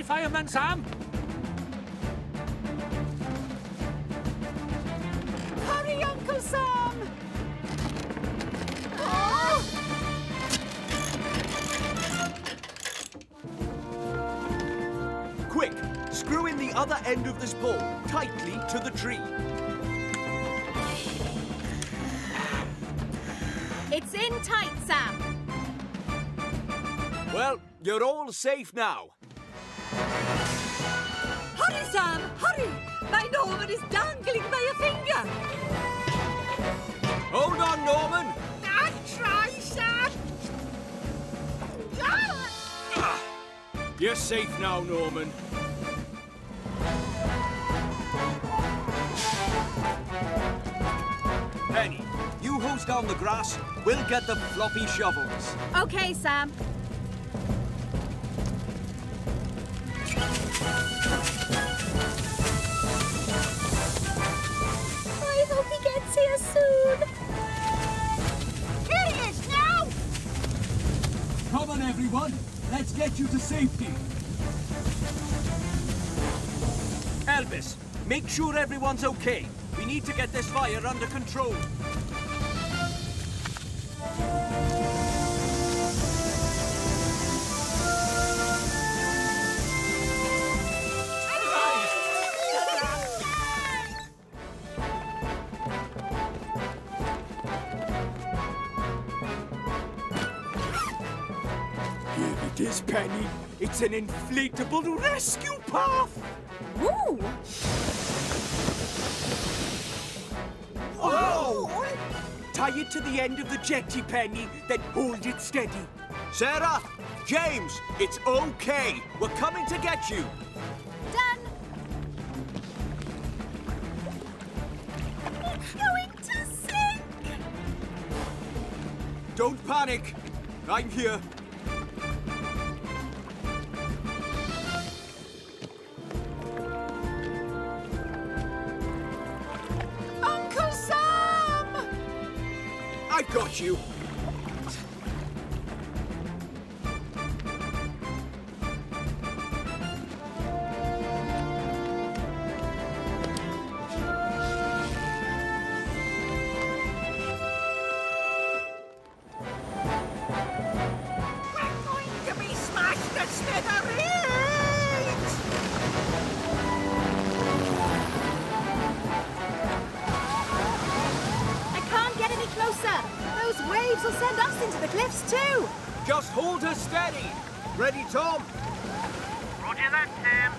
Fireman Sam. Hurry, Uncle Sam! Oh! Quick, screw in the other end of this pole tightly to the tree. It's in tight, Sam. Well, you're all safe now. Hurry, Sam, hurry! My Norman is dangling by a finger. Hold on, Norman. I'll try, Sam. You're safe now, Norman. Penny, you hose down the grass. We'll get the floppy shovels. Okay, Sam. I hope he gets here soon. Here he is now! Come on, everyone. Let's get you to safety. Elvis, make sure everyone's okay. We need to get this fire under control. Here it is, Penny. It's an inflatable rescue path. Ooh! Whoa! Tie it to the end of the jetty, Penny, then hold it steady. Sarah, James, it's okay. We're coming to get you. Done! It's going to sink! Don't panic. I'm here. Uncle Sam! I've got you. We're going to be smashed to smithereens! I can't get any closer. Those waves will send us into the cliffs too. Just hold her steady. Ready, Tom? Roger that, Sam.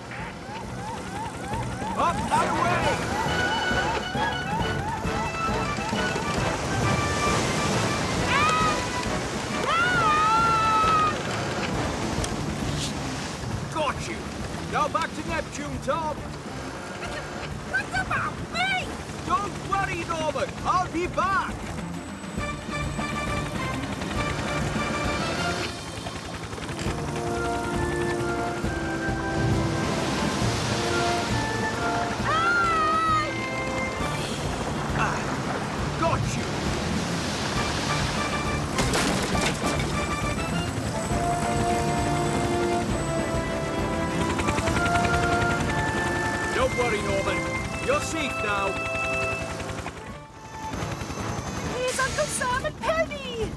Up and away! Got you. Now back to Neptune, Tom. What about me? Don't worry, Norman. I'll be back. Got you. Don't worry, Norman. You're safe now. Here's Uncle Sam and Penny.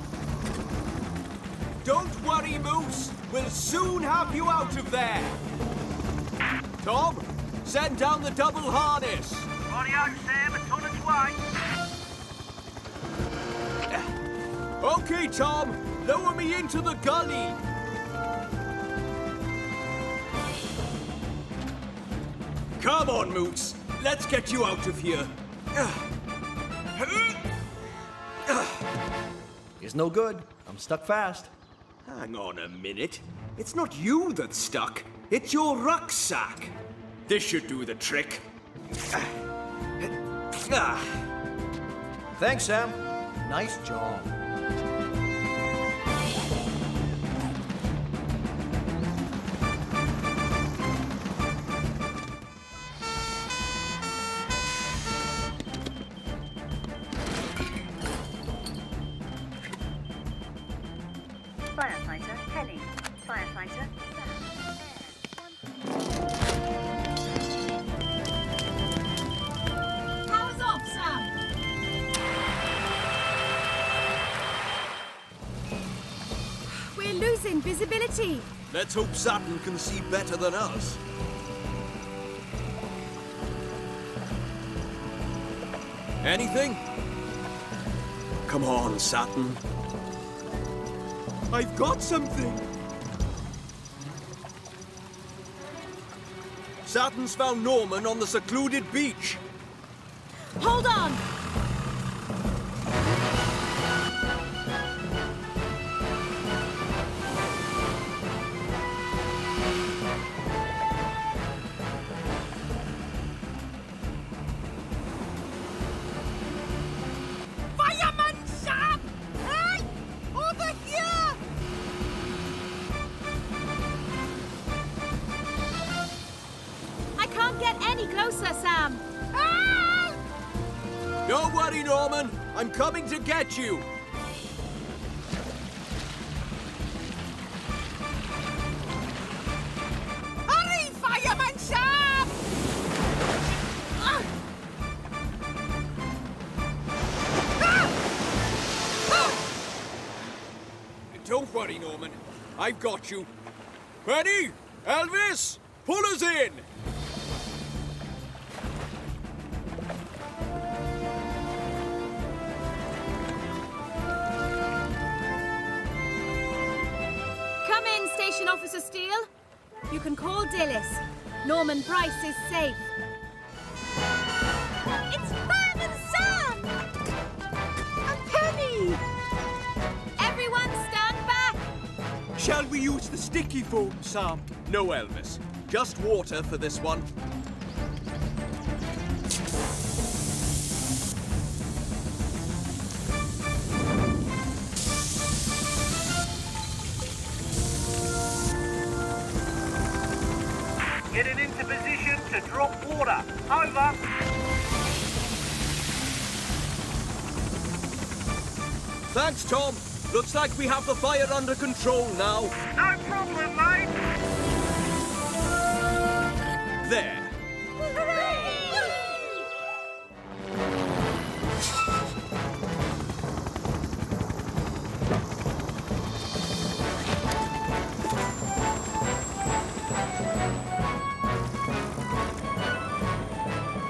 Don't worry, Moose. We'll soon have you out of there. Tom, send down the double harness. Rightio, Sam. It's on its way. Okay, Tom. Lower me into the gully. Come on, Moose. Let's get you out of here. It's no good. I'm stuck fast. Hang on a minute. It's not you that's stuck. It's your rucksack. This should do the trick. Thanks, Sam. Nice job. Firefighter Penny. Firefighter Sam. Air. losing visibility. Let's hope Saturn can see better than us. Anything? Come on, Saturn. I've got something. Saturn's found Norman on the secluded beach. Hold on! Fireman Sam! Hey! Over here! I can't get any closer, Sam. Ah! Don't worry, Norman. I'm coming to get you. Hurry, Fireman Sam! Ah! Ah! Ah! Don't worry, Norman. I've got you. Penny! Elvis! Pull us in! Come in, Station Officer Steele. You can call Dilys. Norman Price is safe. It's Fireman Sam! And Penny! Everyone stand back! Shall we use the sticky foam, Sam? No, Elvis. Just water for this one. Getting into position to drop water. Over. Thanks, Tom. Looks like we have the fire under control now. No problem, mate. There.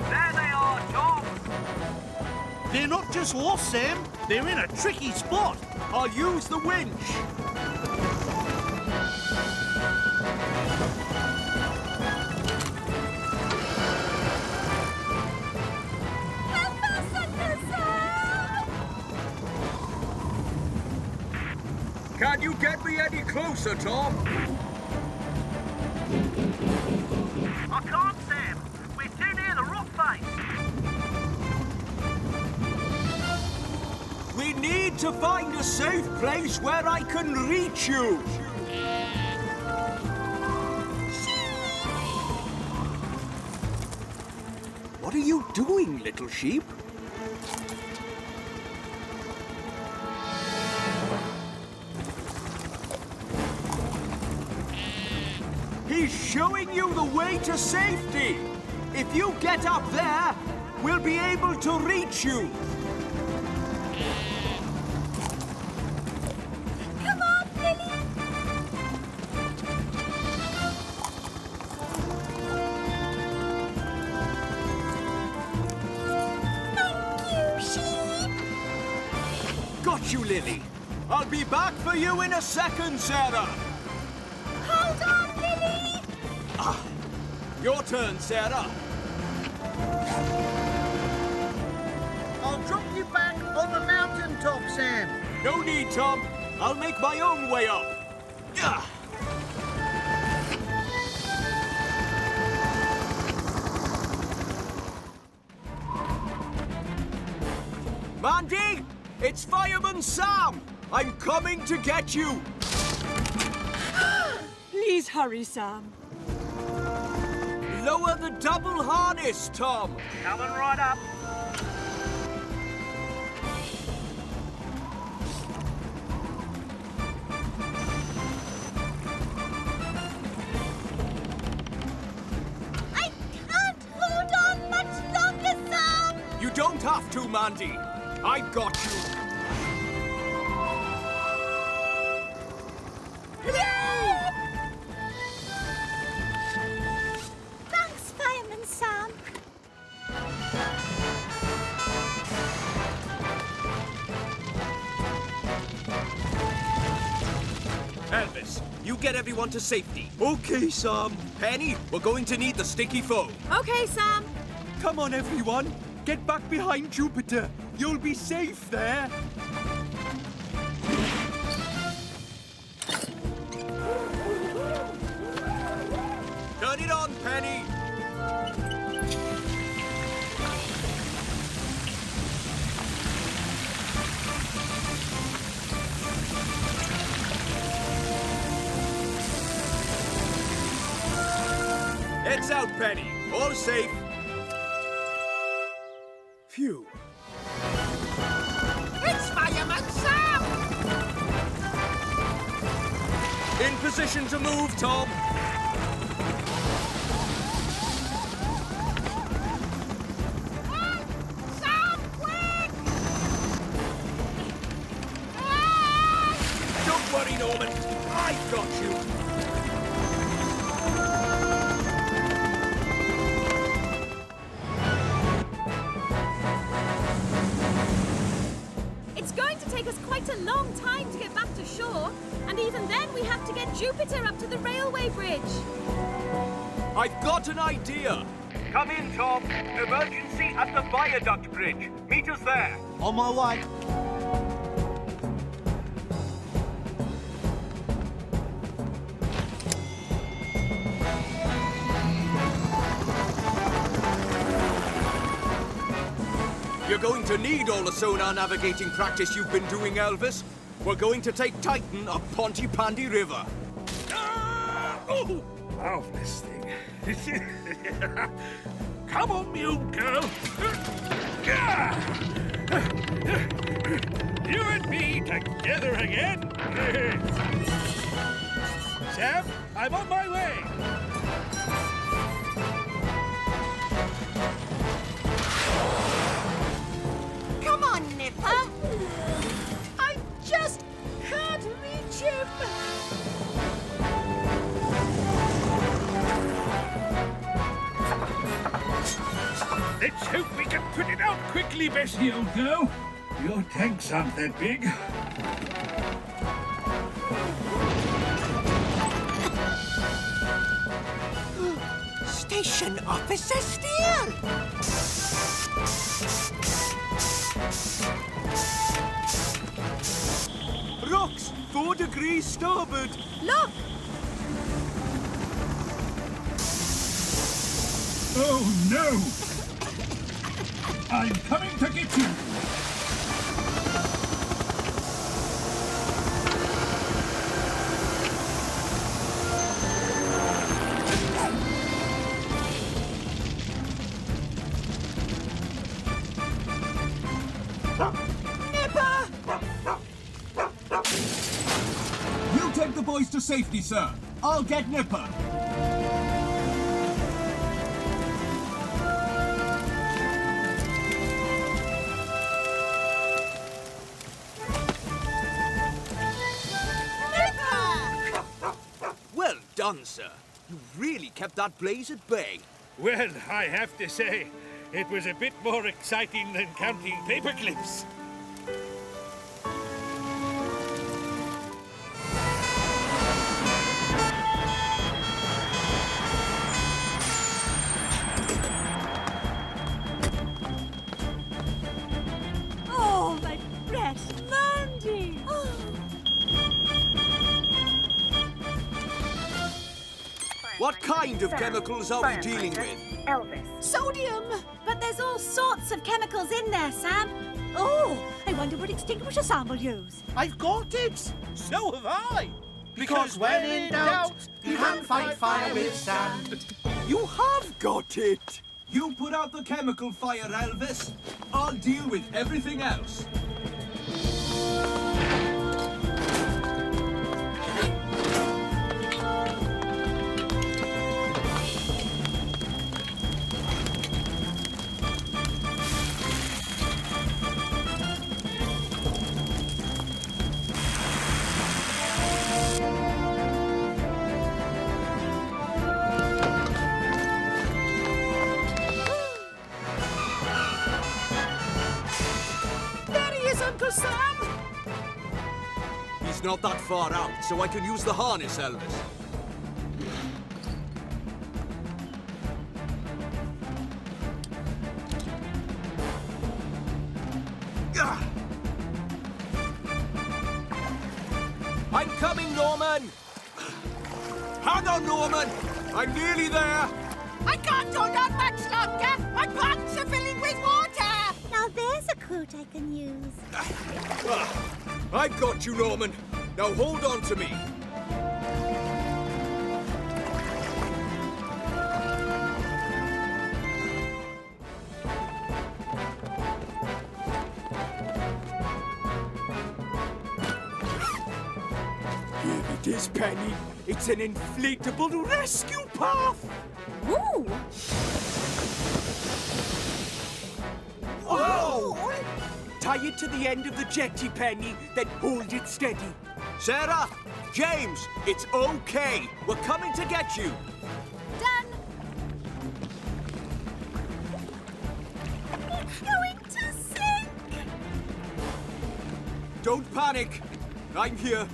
There they are, Tom. They're not just lost, Sam. They're in a tricky spot. I'll use the winch. Help us, Uncle Sam! Can you get me any closer, Tom? I can't, Sam. We're too near the rock face. We need to find a safe place where I can reach you. What are you doing, little sheep? He's showing you the way to safety. If you get up there, we'll be able to reach you. Come on, Billy! Thank you, sheep! Got you, Lily. I'll be back for you in a second, Sarah. Hold on, Billy! Your turn, Sarah. I'll drop you back on the mountaintop, Sam. No need, Tom. I'll make my own way up. Yeah. Mandy, it's Fireman Sam. I'm coming to get you. Please hurry, Sam. Lower the double harness, Tom. Coming right up. I can't hold on much longer, Sam! You don't have to, Mandy. I've got you. Elvis, you get everyone to safety. Okay, Sam. Penny, we're going to need the sticky foam. Okay, Sam. Come on, everyone. Get back behind Jupiter. You'll be safe there. Turn it on, Penny. Heads out, Penny. All safe. Phew. It's Fireman Sam! In position to move, Tom. Sam, quick! Don't worry, Norman. I've got you. It's going to take us quite a long time to get back to shore, and even then we have to get Jupiter up to the railway bridge. I've got an idea. Come in, Tom. Emergency at the viaduct bridge. Meet us there. On my way. You're going to need all the sonar navigating practice you've been doing, Elvis. We're going to take Titan up Pontypandy River. Oh, marvelous thing. Come on, mule girl. You and me together again. Sam, I'm on my way. Come on, Nipper! I just can't reach him! Let's hope we can put it out quickly, Bessie, old girl. Your tanks aren't that big. Station Officer Steele! Rocks, 4 degrees starboard. Look! Oh, no! I'm coming to get you! You take the boys to safety, sir. I'll get Nipper. Well done, sir. You really kept that blaze at bay. Well, I have to say, it was a bit more exciting than counting paperclips. Oh, my breast, Mandy! What kind of chemicals are we dealing with? Sodium! But there's all sorts of chemicals in there, Sam. Oh, I wonder what extinguisher Sam will use. I've got it! So have I! Because when in doubt, you can fight fire with sand. You have got it. You put out the chemical fire, Elvis. I'll deal with everything else. not that far out, so I can use the harness, Elvis. I'm coming, Norman! Hang on, Norman! I'm nearly there! I can't hold on much longer! My pants are filling with water! Now there's a coat I can use. I've got you, Norman. Now hold on to me. Here it is, Penny. It's an inflatable rescue path. Ooh! Whoa! Tie it to the end of the jetty, Penny, then hold it steady. Sarah, James, it's okay. We're coming to get you. Done. It's going to sink! Don't panic. I'm here.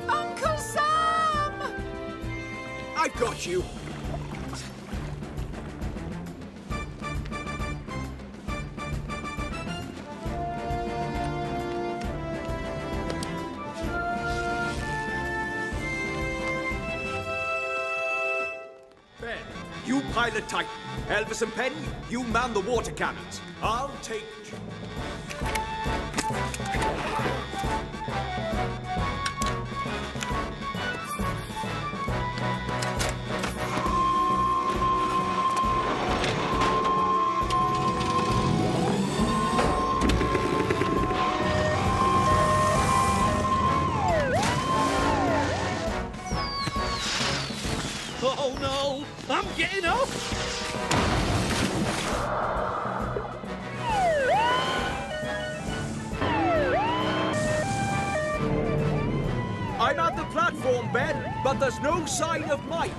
Uncle Sam! I've got you. Ben, you pilot Titan. Elvis and Penny, you man the water cannons. I'll take... Oh no! I'm getting off! I'm at the platform, Ben, but there's no sign of Mike.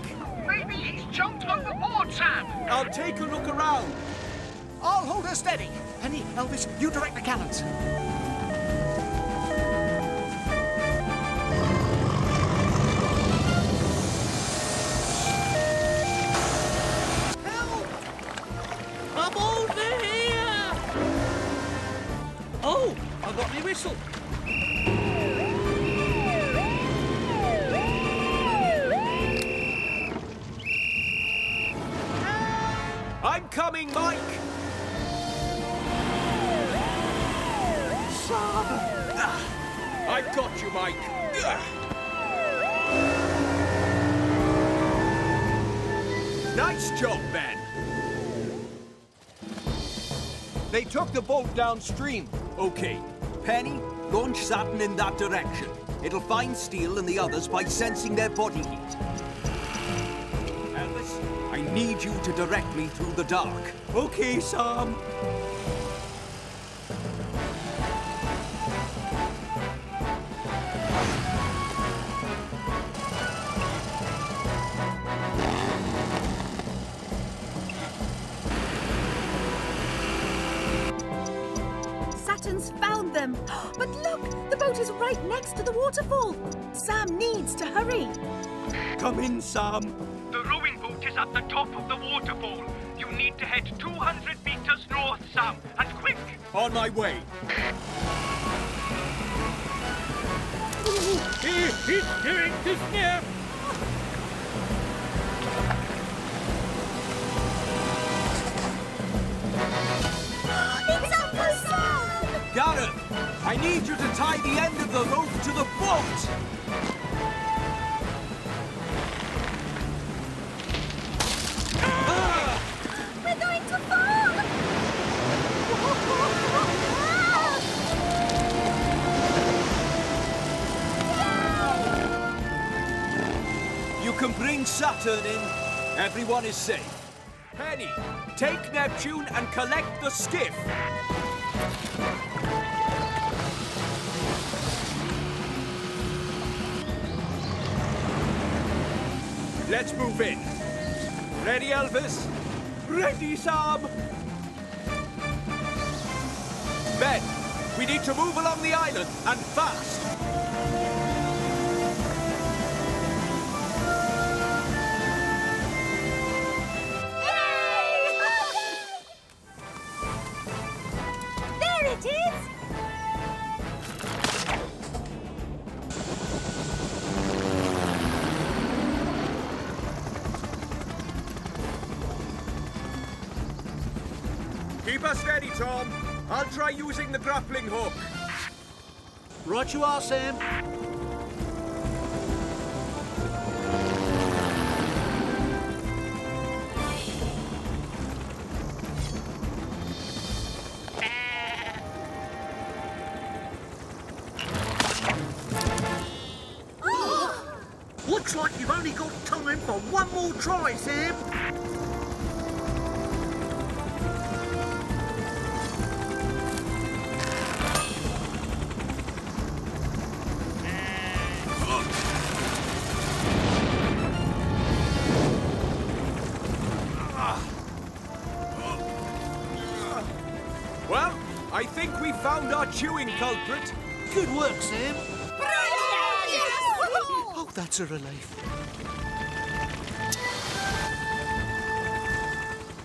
Maybe he's jumped overboard, Sam! I'll take a look around. I'll hold her steady. Penny, Elvis, you direct the cannons. I'm over here! Oh, I got my whistle. I'm coming, Mike. Sam. I've got you, Mike. Nice job, Ben. They took the boat downstream. Okay, Penny, launch Saturn in that direction. It'll find Steele and the others by sensing their body heat. Elvis, I need you to direct me through the dark. Okay, Sam. Saturn's found them. But look, the boat is right next to the waterfall. Sam needs to hurry. Come in, Sam. The rowing boat is at the top of the waterfall. You need to head 200 meters north, Sam, and quick! On my way. He's doing this now! It's Uncle Sam! Gareth, I need you to tie the end of the rope to the boat. We're going to fall! You can bring Saturn in. Everyone is safe. Penny, take Neptune and collect the skiff. Let's move in. Ready, Elvis? Ready, Sam? Ben, we need to move along the island, and fast. There it is! Keep us steady, Tom. I'll try using the grappling hook. Right you are, Sam. Looks like you've only got time for one more try, Sam. Well, I think we found our chewing culprit. Good work, Sam. Brilliant! Oh, that's a relief.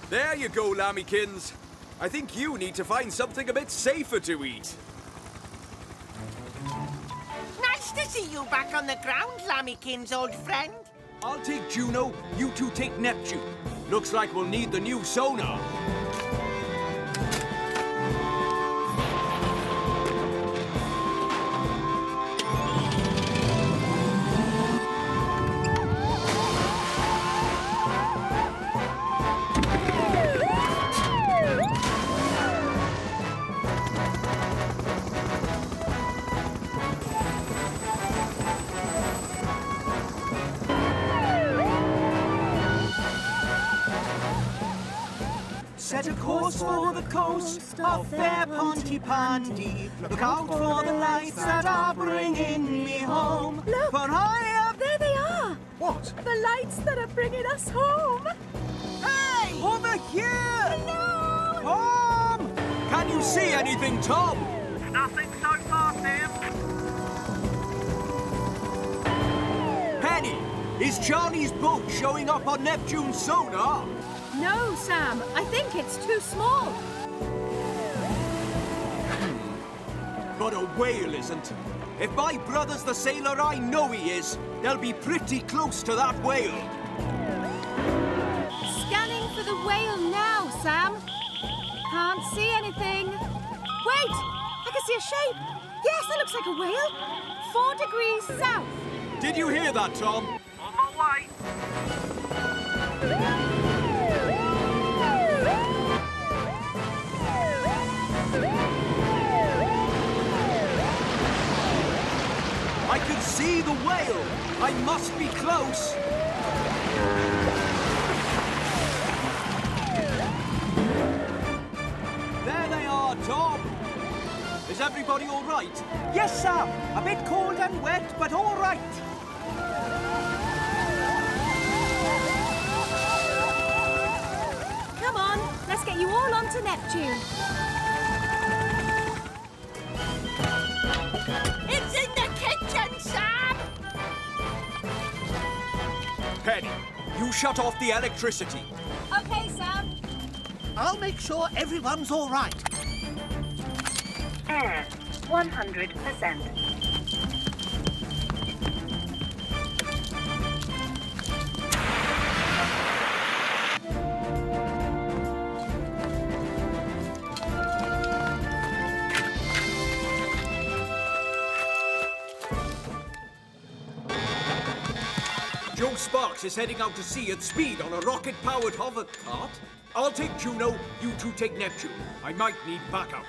There you go, Lambykins. I think you need to find something a bit safer to eat. Nice to see you back on the ground, Lambykins, old friend. I'll take Juno, you two take Neptune. Looks like we'll need the new sonar. Set a course for the coast of fair Pontypandy. Look out for the lights that are bringing me home. Look! For I have... There they are! What? The lights that are bringing us home! Hey! Over here! No! Tom! Can you see anything, Tom? Nothing so far, Sam. Penny, is Charlie's boat showing up on Neptune's sonar? No, Sam. I think it's too small. But a whale isn't. If my brother's the sailor I know he is, they'll be pretty close to that whale. Scanning for the whale now, Sam. Can't see anything. Wait! I can see a shape. Yes, that looks like a whale. 4 degrees south. Did you hear that, Tom? On my way. I can see the whale. I must be close. There they are, Tom. Is everybody all right? Yes, Sam. A bit cold and wet, but all right. Come on, let's get you all onto Neptune. It's in the kitchen, Sam! Penny, you shut off the electricity. Okay, Sam. I'll make sure everyone's all right. Air, 100%. Joe Sparks is heading out to sea at speed on a rocket-powered hover cart. I'll take Juno, you two take Neptune. I might need backup.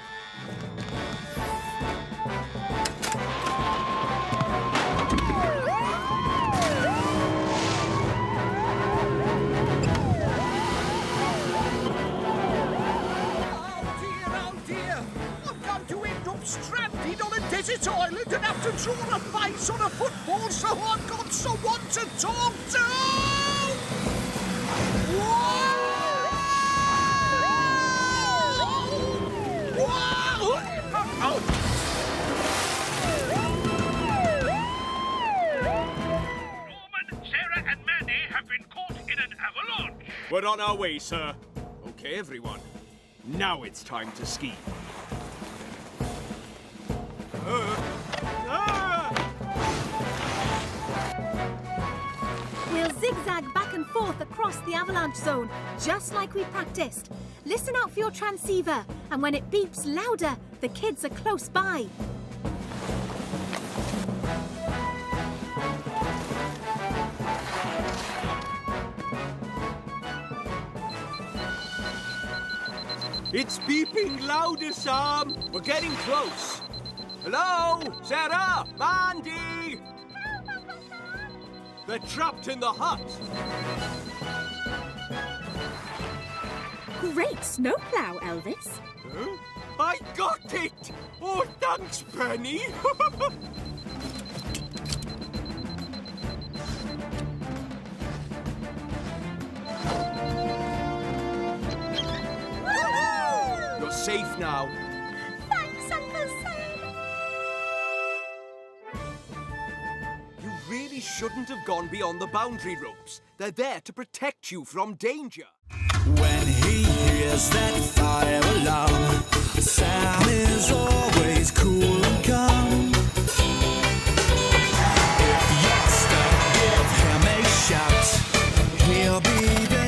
Oh dear. I'm going to end up stranded on a desert island and have to draw a face on a football so I've got someone to talk to! Whoa! We're on our way, sir. Okay, everyone. Now it's time to ski. We'll zigzag back and forth across the avalanche zone, just like we practiced. Listen out for your transceiver, and when it beeps louder, the kids are close by. It's beeping louder, Sam. We're getting close. Hello? Sarah? Mandy? They're trapped in the hut. Great snowplow, Elvis. Huh? I got it! Oh, thanks, Penny. You're safe now. Thanks, Uncle Sam. You really shouldn't have gone beyond the boundary ropes. They're there to protect you from danger. When he hears that